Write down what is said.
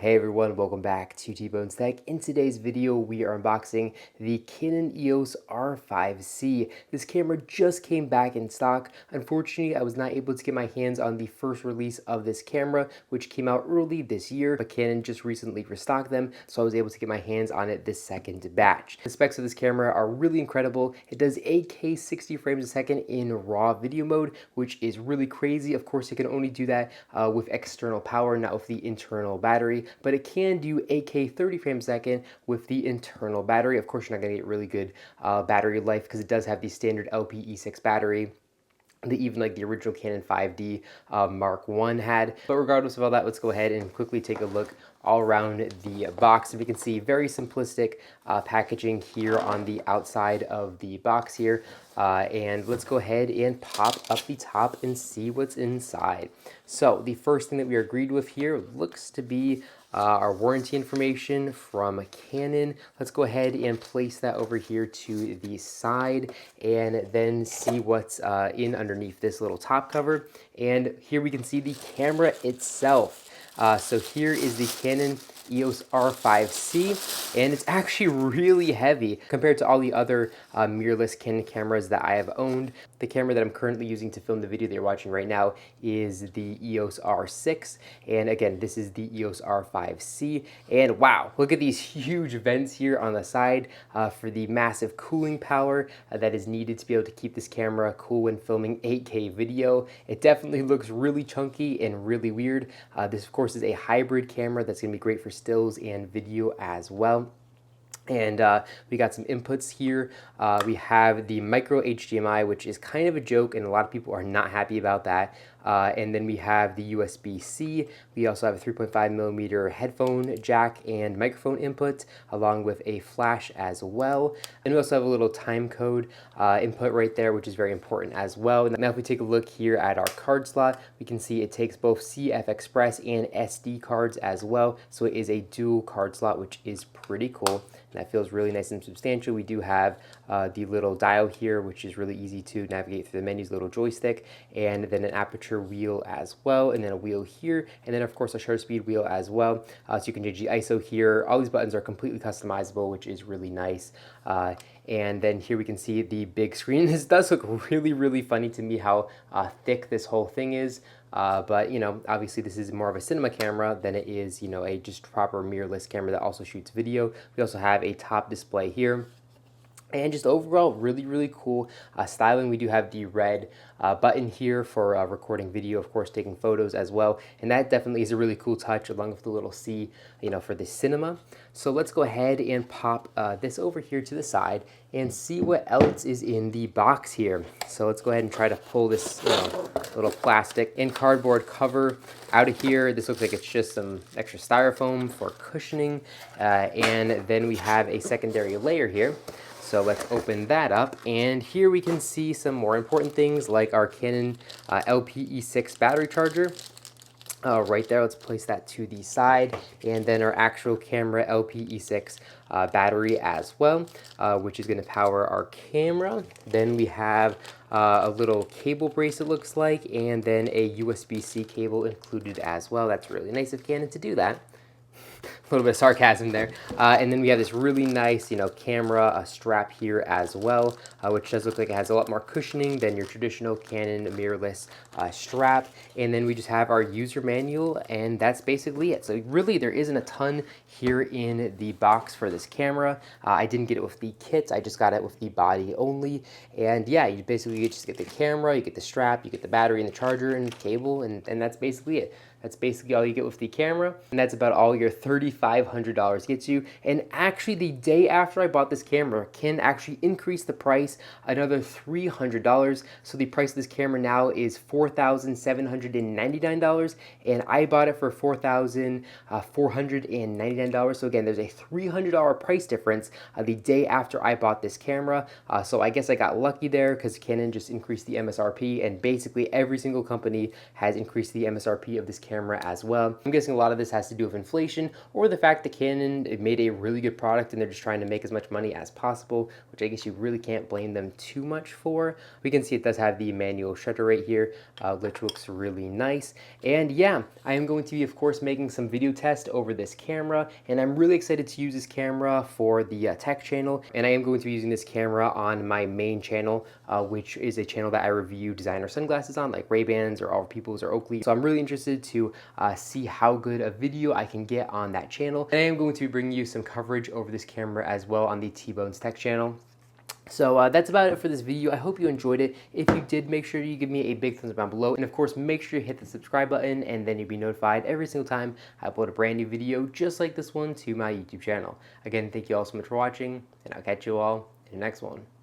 Hey everyone, welcome back to T-Bones Tech. In today's video, we are unboxing the Canon EOS R5C. This camera just came back in stock. Unfortunately, I was not able to get my hands on the first release of this camera, which came out early this year, but Canon just recently restocked them, so I was able to get my hands on it this second batch. The specs of this camera are really incredible. It does 8K 60 frames a second in raw video mode, which is really crazy. Of course, you can only do that with external power, not with the internal battery. But it can do 8K 30 frames a second with the internal battery. Of course, you're not going to get really good battery life because it does have the standard LPE6 battery that even like the original Canon 5D Mark I had. But regardless of all that, let's go ahead and quickly take a look all around the box. If you can see, very simplistic packaging here on the outside of the box here. And let's go ahead and pop up the top and see what's inside. So the first thing that we are greeted with here looks to be our warranty information from Canon. Let's go ahead and place that over here to the side and then see what's in underneath this little top cover. And here we can see the camera itself. So here is the Canon EOS R5C, and it's actually really heavy compared to all the other mirrorless Canon cameras that I have owned. The camera that I'm currently using to film the video that you're watching right now is the EOS R6, and again, this is the EOS R5C. And wow, look at these huge vents here on the side for the massive cooling power that is needed to be able to keep this camera cool when filming 8K video. It definitely looks really chunky and really weird. This, of course, is a hybrid camera that's going to be great for stills and video as well. And we got some inputs here. We have the micro HDMI, which is kind of a joke, and a lot of people are not happy about that. And then we have the USB-C. We also have a 3.5mm headphone jack and microphone input, along with a flash as well. And we also have a little time code input right there, which is very important as well. Now, if we take a look here at our card slot, we can see it takes both CF Express and SD cards as well. So it is a dual card slot, which is pretty cool. And that feels really nice and substantial. We do have the little dial here, which is really easy to navigate through the menus, little joystick, and then an aperture wheel as well, and then a wheel here, and then of course a shutter speed wheel as well. So you can change the ISO here. All these buttons are completely customizable, which is really nice. And then here we can see the big screen. This does look really, really funny to me how thick this whole thing is. But, you know, obviously this is more of a cinema camera than it is, you know, a just proper mirrorless camera that also shoots video. We also have a top display here. And just overall, really, really cool styling. We do have the red button here for recording video, of course, taking photos as well. And that definitely is a really cool touch, along with the little C, you know, for the cinema. So let's go ahead and pop this over here to the side and see what else is in the box here. So let's go ahead and try to pull this, you know, little plastic and cardboard cover out of here. This looks like it's just some extra styrofoam for cushioning. And then we have a secondary layer here. So let's open that up, and here we can see some more important things like our Canon LPE6 battery charger. Right there, let's place that to the side, and then our actual camera LPE6 battery as well, which is going to power our camera. Then we have a little cable brace, it looks like, and then a USB-C cable included as well. That's really nice of Canon to do that. A little bit of sarcasm there. And then we have this really nice, you know, camera strap here as well, which does look like it has a lot more cushioning than your traditional Canon mirrorless strap. And then we just have our user manual, and that's basically it. So really, there isn't a ton here in the box for this camera. I didn't get it with the kit. I just got it with the body only. And yeah, you basically just get the camera, you get the strap, you get the battery and the charger and the cable, and that's basically it. That's basically all you get with the camera, and that's about all your $3,500 gets you. And actually, the day after I bought this camera, Canon actually increased the price another $300. So the price of this camera now is $4,799, and I bought it for $4,499. So again, there's a $300 price difference the day after I bought this camera. So I guess I got lucky there because Canon just increased the MSRP, and basically every single company has increased the MSRP of this camera camera as well. I'm guessing a lot of this has to do with inflation or the fact that Canon made a really good product and they're just trying to make as much money as possible, which I guess you really can't blame them too much for. We can see it does have the manual shutter rate here, which looks really nice. And yeah, I am going to be, of course, making some video tests over this camera, and I'm really excited to use this camera for the tech channel, and I am going to be using this camera on my main channel, which is a channel that I review designer sunglasses on, like Ray-Bans or All Peoples or Oakley. So I'm really interested to see how good a video I can get on that channel. And I am going to be bringing you some coverage over this camera as well on the T-Bones Tech channel. So that's about it for this video. I hope you enjoyed it. If you did, make sure you give me a big thumbs up down below. And of course, make sure you hit the subscribe button, and then you'll be notified every single time I upload a brand new video just like this one to my YouTube channel. Again, thank you all so much for watching, and I'll catch you all in the next one.